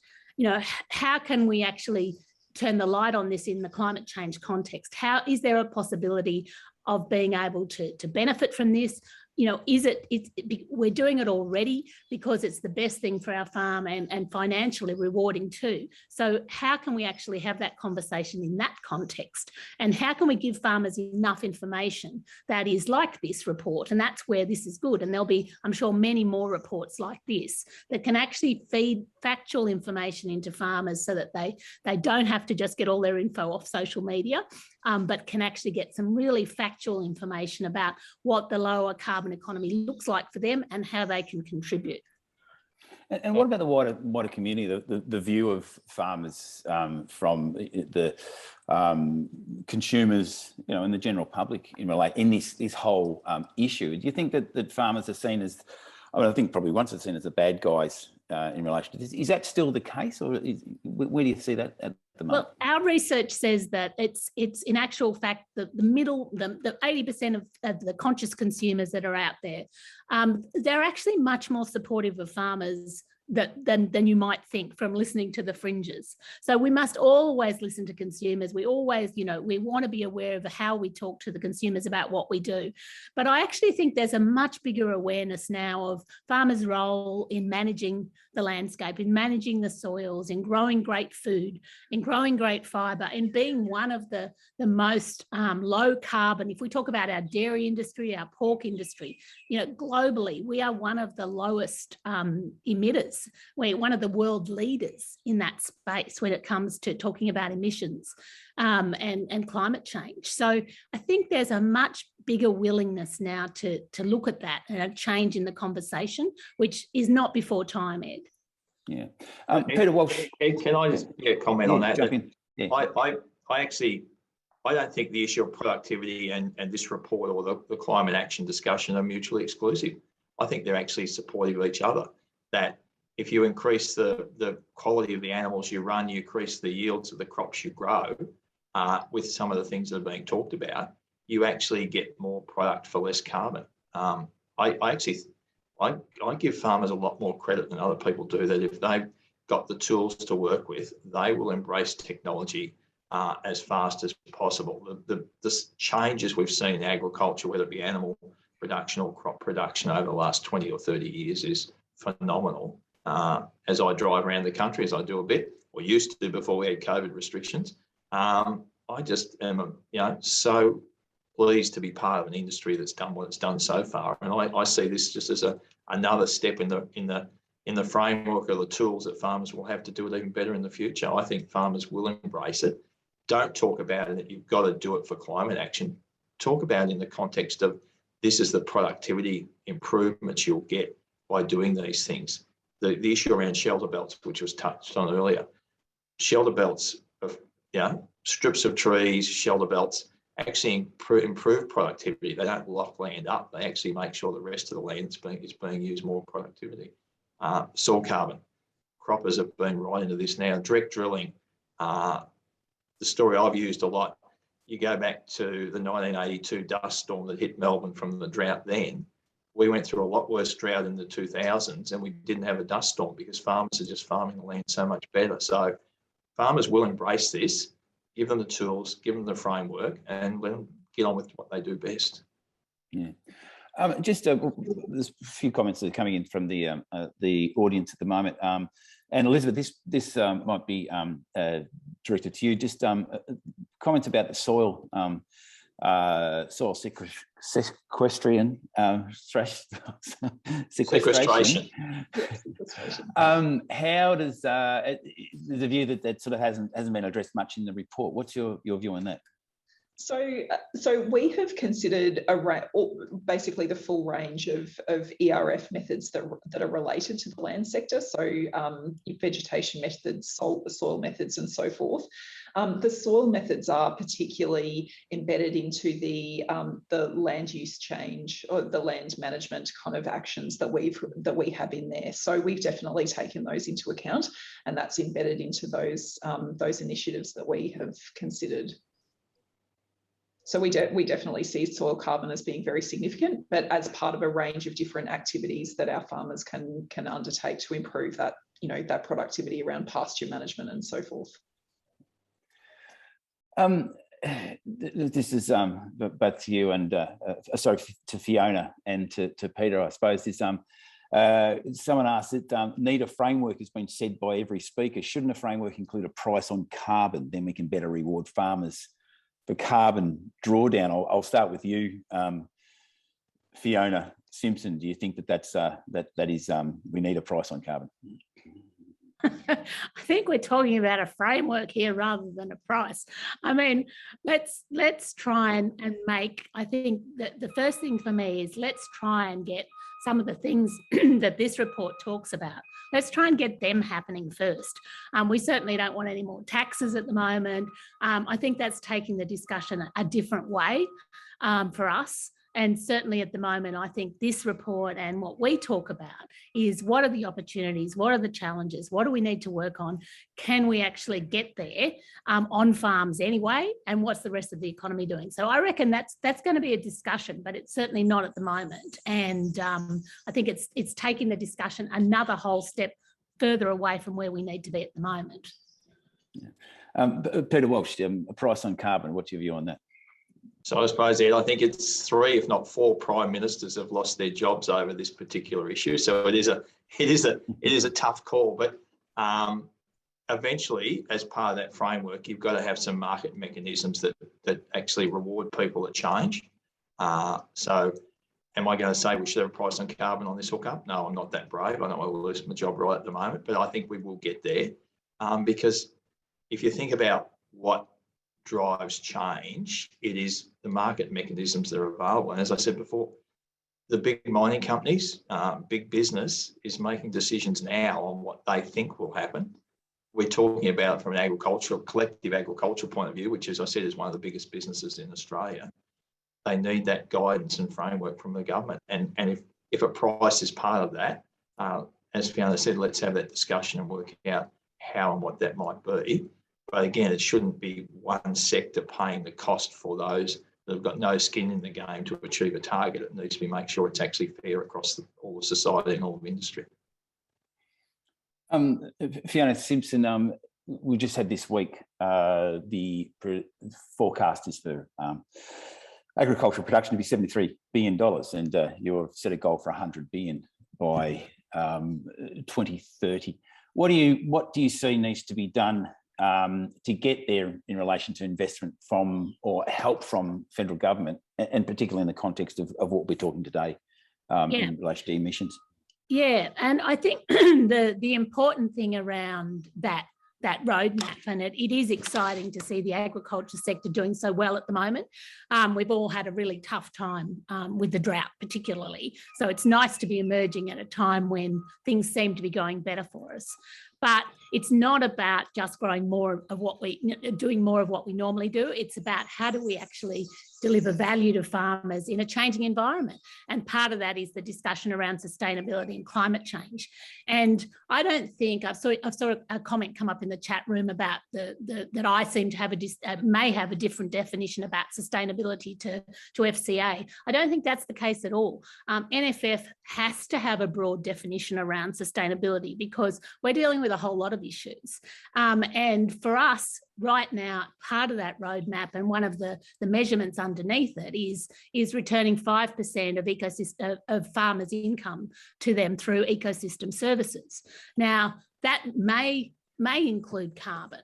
S5: how can we actually turn the light on this in the climate change context? How is there a possibility of being able to benefit from this? We're doing it already because it's the best thing for our farm and financially rewarding too. So how can we actually have that conversation in that context? And how can we give farmers enough information that is like this report? And that's where this is good. And there'll be, I'm sure, many more reports like this that can actually feed factual information into farmers so that they don't have to just get all their info off social media, but can actually get some really factual information about what the lower carbon economy looks like for them and how they can contribute.
S1: And what about the wider community, the view of farmers from the consumers, and the general public in this whole issue? Do you think that farmers are seen as, I think probably once it's seen as the bad guys in relation to this. Is that still the case, or where do you see that at the moment?
S5: Well, our research says that it's in actual fact the 80% of the conscious consumers that are out there, they're actually much more supportive of farmers than you might think from listening to the fringes. So we must always listen to consumers. We always, we want to be aware of how we talk to the consumers about what we do. But I actually think there's a much bigger awareness now of farmers' role in managing the landscape, in managing the soils, in growing great food, in growing great fibre, in being one of the most low carbon. If we talk about our dairy industry, our pork industry, globally, we are one of the lowest emitters. We're one of the world leaders in that space when it comes to talking about emissions and climate change. So I think there's a much bigger willingness now to look at that and a change in the conversation, which is not before time, Ed.
S1: Yeah. Peter Walsh.
S6: Ed, can I just comment on that?
S1: Jump in. Yeah.
S6: I don't think the issue of productivity and this report or the climate action discussion are mutually exclusive. I think they're actually supportive of each other. That if you increase the quality of the animals you run, you increase the yields of the crops you grow, with some of the things that are being talked about, you actually get more product for less carbon. I give farmers a lot more credit than other people do, that if they've got the tools to work with, they will embrace technology as fast as possible. The changes we've seen in agriculture, whether it be animal production or crop production over the last 20 or 30 years, is phenomenal. As I drive around the country, as I do a bit, or used to do before we had COVID restrictions, I just am, so pleased to be part of an industry that's done what it's done so far. And I see this just as another step in the framework of the tools that farmers will have to do it even better in the future. I think farmers will embrace it. Don't talk about it that you've got to do it for climate action. Talk about it in the context of this is the productivity improvements you'll get by doing these things. The issue around shelter belts, which was touched on earlier, shelter belts of strips of trees, shelter belts actually improve productivity. They don't lock land up. They actually make sure the rest of the land is being used more productivity. Soil carbon. Croppers have been right into this now. Direct drilling. The story I've used a lot, you go back to the 1982 dust storm that hit Melbourne from the drought then. We went through a lot worse drought in the 2000s and we didn't have a dust storm because farmers are just farming the land so much better. So farmers will embrace this, give them the tools, give them the framework, and let them get on with what they do best.
S1: Yeah. There's a few comments that are coming in from the audience at the moment. And Elizabeth, this might be directed to you. Just comments about the soil sequestration. How does there's a view that sort of hasn't been addressed much in the report? What's your view on that?
S4: So we have considered basically the full range of ERF methods that are related to the land sector. So vegetation methods, soil methods, and so forth. The soil methods are particularly embedded into the land use change or the land management kind of actions that we have in there. So we've definitely taken those into account, and that's embedded into those initiatives that we have considered. So we definitely see soil carbon as being very significant, but as part of a range of different activities that our farmers can undertake to improve that, that productivity around pasture management and so forth.
S1: This is both to you and to Fiona and to Peter, I suppose. This someone asked that need a framework has been said by every speaker. Shouldn't a framework include a price on carbon? Then we can better reward farmers for carbon drawdown. I'll start with you, Fiona Simson. Do you think that is we need a price on carbon?
S5: I think we're talking about a framework here rather than a price. I mean, let's try and make. I think that the first thing for me is let's try and get some of the things that this report talks about. Let's try and get them happening first. We certainly don't want any more taxes at the moment. I think that's taking the discussion a different way for us. And certainly at the moment, I think this report and what we talk about is what are the opportunities, what are the challenges, what do we need to work on? Can we actually get there on farms anyway? And what's the rest of the economy doing? So I reckon that's going to be a discussion, but it's certainly not at the moment. And I think it's taking the discussion another whole step further away from where we need to be at the moment.
S1: Yeah. Peter Walsh, a price on carbon, what's your view on that?
S6: So I suppose, Ed, I think it's 3, if not 4 prime ministers have lost their jobs over this particular issue. So it is a tough call, but eventually, as part of that framework, you've got to have some market mechanisms that actually reward people that change. So am I going to say we should have a price on carbon on this hookup? No, I'm not that brave. I don't want to lose my job right at the moment, but I think we will get there because if you think about what drives change, it is the market mechanisms that are available. And as I said before, the big mining companies, big business is making decisions now on what they think will happen. We're talking about from an collective agricultural point of view, which, as I said, is one of the biggest businesses in Australia. They need that guidance and framework from the government. And if a price is part of that, as Fiona said, let's have that discussion and work out how and what that might be. But again, it shouldn't be one sector paying the cost for those that have got no skin in the game to achieve a target. It needs to be make sure it's actually fair across all of society and all of industry.
S1: Fiona, Simson, we just had this week the forecast is for agricultural production to be $73 billion, and you've set a goal for $100 billion by 2030. What do you see needs to be done to get there in relation to investment from or help from federal government, and particularly in the context of what we're talking today in relation to emissions?
S5: Yeah, and I think the important thing around that roadmap, and it is exciting to see the agriculture sector doing so well at the moment. We've all had a really tough time with the drought particularly, so it's nice to be emerging at a time when things seem to be going better for us. But it's not about just growing more of doing more of what we normally do. It's about how do we actually deliver value to farmers in a changing environment. And part of that is the discussion around sustainability and climate change. And I don't think I saw a comment come up in the chat room about that I seem to have may have a different definition about sustainability to FCA. I don't think that's the case at all. NFF has to have a broad definition around sustainability because we're dealing with a whole lot of issues. And for us right now, part of that roadmap and one of the measurements underneath it is returning 5% of farmers' income to them through ecosystem services. Now, that may include carbon.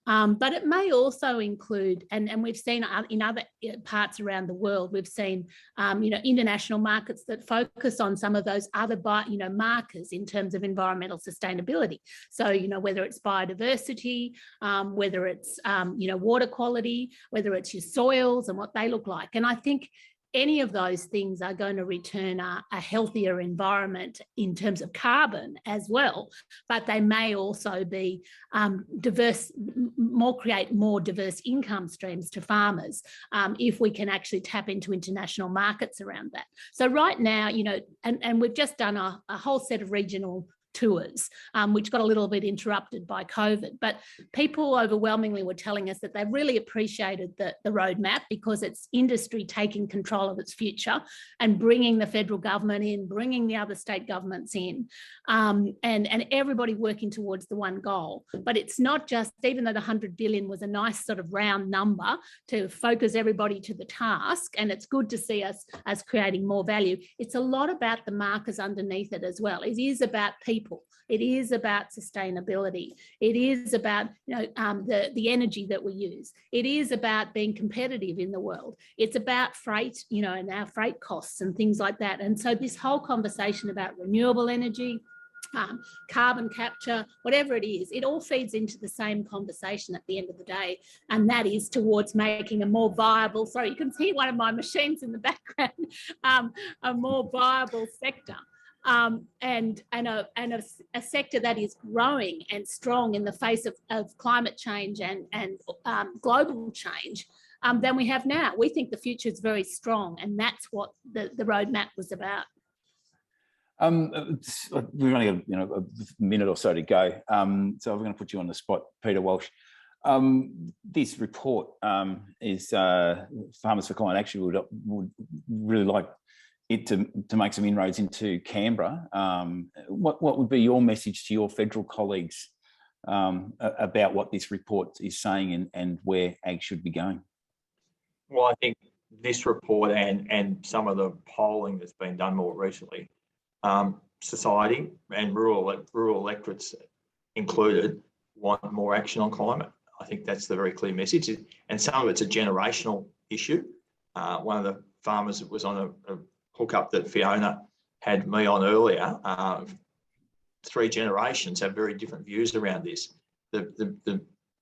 S5: But it may also include, and we've seen in other parts around the world, we've seen, international markets that focus on some of those other, markers in terms of environmental sustainability. So, whether it's biodiversity, whether it's, water quality, whether it's your soils and what they look like. And I think any of those things are going to return a healthier environment in terms of carbon as well, but they may also be create more diverse income streams to farmers if we can actually tap into international markets around that. So right now, and we've just done a whole set of regional tours, which got a little bit interrupted by COVID. But people overwhelmingly were telling us that they really appreciated the roadmap because it's industry taking control of its future and bringing the federal government in, bringing the other state governments in, and everybody working towards the one goal. But it's not just, even though the 100 billion was a nice sort of round number to focus everybody to the task, and it's good to see us as creating more value, it's a lot about the markers underneath it as well. It is about people. It is about sustainability. It is about the energy that we use. It is about being competitive in the world. It's about freight, and our freight costs and things like that. And so this whole conversation about renewable energy, carbon capture, whatever it is, it all feeds into the same conversation at the end of the day, and that is towards making a more viable, sorry, you can see one of my machines in the background, a more viable sector. And a sector that is growing and strong in the face of climate change and global change, than we have now. We think the future is very strong, and that's what the roadmap was about.
S1: We've only got a minute or so to go, so I'm going to put you on the spot, Peter Walsh. This report is Farmers for Climate Action would really like it to make some inroads into Canberra. What would be your message to your federal colleagues about what this report is saying and where ag should be going?
S6: Well, I think this report and some of the polling that's been done more recently, society and rural electorates included want more action on climate. I think that's the very clear message, and some of it's a generational issue. One of the farmers that was on a hookup that Fiona had me on earlier, 3 generations have very different views around this. The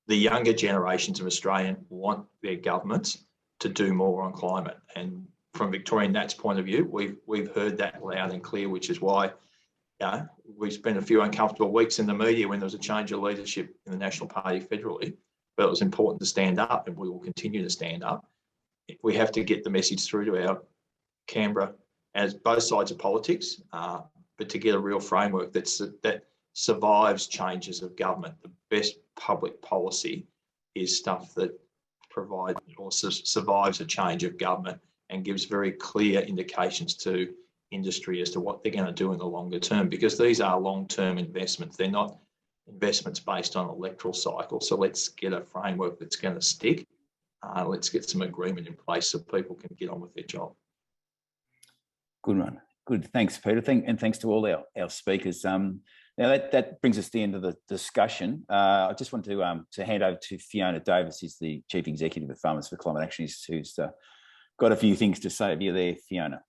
S6: younger generations of Australian want their governments to do more on climate, and from Victorian Nat's point of view, we've heard that loud and clear, which is why we spent a few uncomfortable weeks in the media when there was a change of leadership in the National Party federally, but it was important to stand up, and we will continue to stand up. We have to get the message through to our Canberra as both sides of politics, but to get a real framework that survives changes of government. The best public policy is stuff that provides or survives a change of government and gives very clear indications to industry as to what they're going to do in the longer term, because these are long-term investments. They're not investments based on electoral cycles. So let's get a framework that's going to stick. Let's get some agreement in place so people can get on with their job.
S1: Good one. Good. Thanks, Peter. And thanks to all our speakers. Now that brings us to the end of the discussion. I just want to hand over to Fiona Davis, who's the Chief Executive of Farmers for Climate Action, who's got a few things to say. Are you there, Fiona?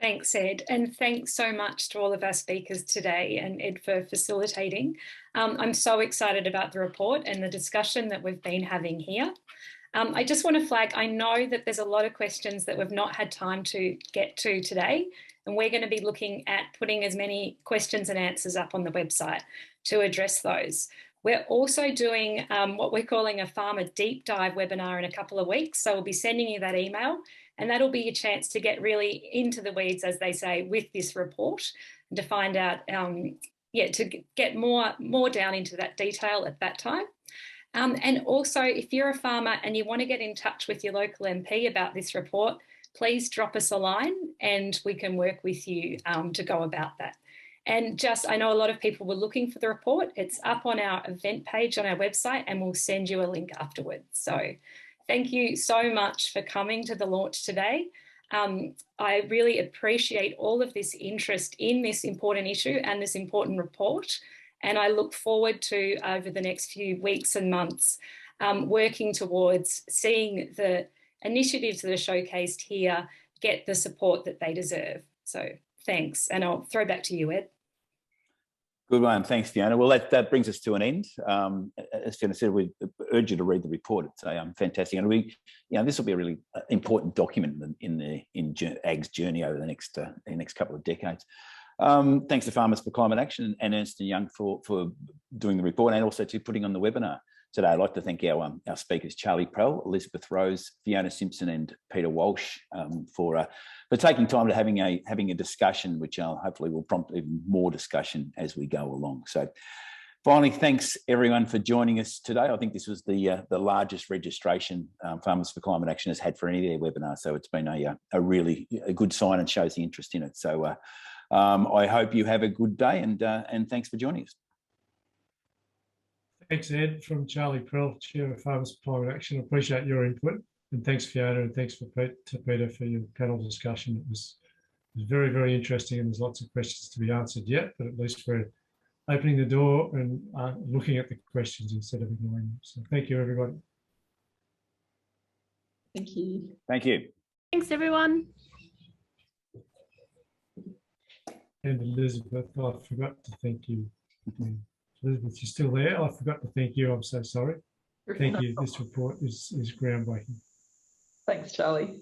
S3: Thanks, Ed, and thanks so much to all of our speakers today and Ed for facilitating. I'm so excited about the report and the discussion that we've been having here. I just want to flag, I know that there's a lot of questions that we've not had time to get to today, and we're going to be looking at putting as many questions and answers up on the website to address those. We're also doing what we're calling a farmer deep dive webinar in a couple of weeks, so we'll be sending you that email, and that'll be a chance to get really into the weeds, as they say, with this report, and to find out, to get more down into that detail at that time. And also, if you're a farmer and you want to get in touch with your local MP about this report, please drop us a line and we can work with you to go about that. And I know a lot of people were looking for the report. It's up on our event page on our website, and we'll send you a link afterwards. So thank you so much for coming to the launch today. I really appreciate all of this interest in this important issue and this important report. And I look forward to, over the next few weeks and months, working towards seeing the initiatives that are showcased here get the support that they deserve. So thanks. And I'll throw back to you, Ed.
S1: Good one. Thanks, Fiona. Well, that brings us to an end. As Fiona said, we urge you to read the report. It's fantastic. And this will be a really important document in AG's journey over the next couple of decades. Thanks to Farmers for Climate Action and Ernst Young for doing the report, and also to putting on the webinar today. I'd like to thank our speakers, Charlie Prell, Elizabeth Rose, Fiona Simson and Peter Walsh for taking time to having a discussion, which hopefully will prompt even more discussion as we go along. So finally, thanks everyone for joining us today. I think this was the largest registration Farmers for Climate Action has had for any of their webinars. So it's been a really good sign and shows the interest in it. So I hope you have a good day, and thanks for joining us.
S2: Thanks, Ed, from Charlie Prell, Chair of Farmers for Climate Action. I appreciate your input, and thanks, Fiona, and thanks to Peter for your panel discussion. It was very, very interesting, and there's lots of questions to be answered yet, but at least we're opening the door and looking at the questions instead of ignoring them. So thank you, everybody.
S4: Thank you.
S1: Thank you.
S5: Thanks, everyone.
S2: And Elizabeth, I forgot to thank you. Elizabeth, you're still there? I forgot to thank you. I'm so sorry. Thank you. This report is groundbreaking.
S4: Thanks, Charlie.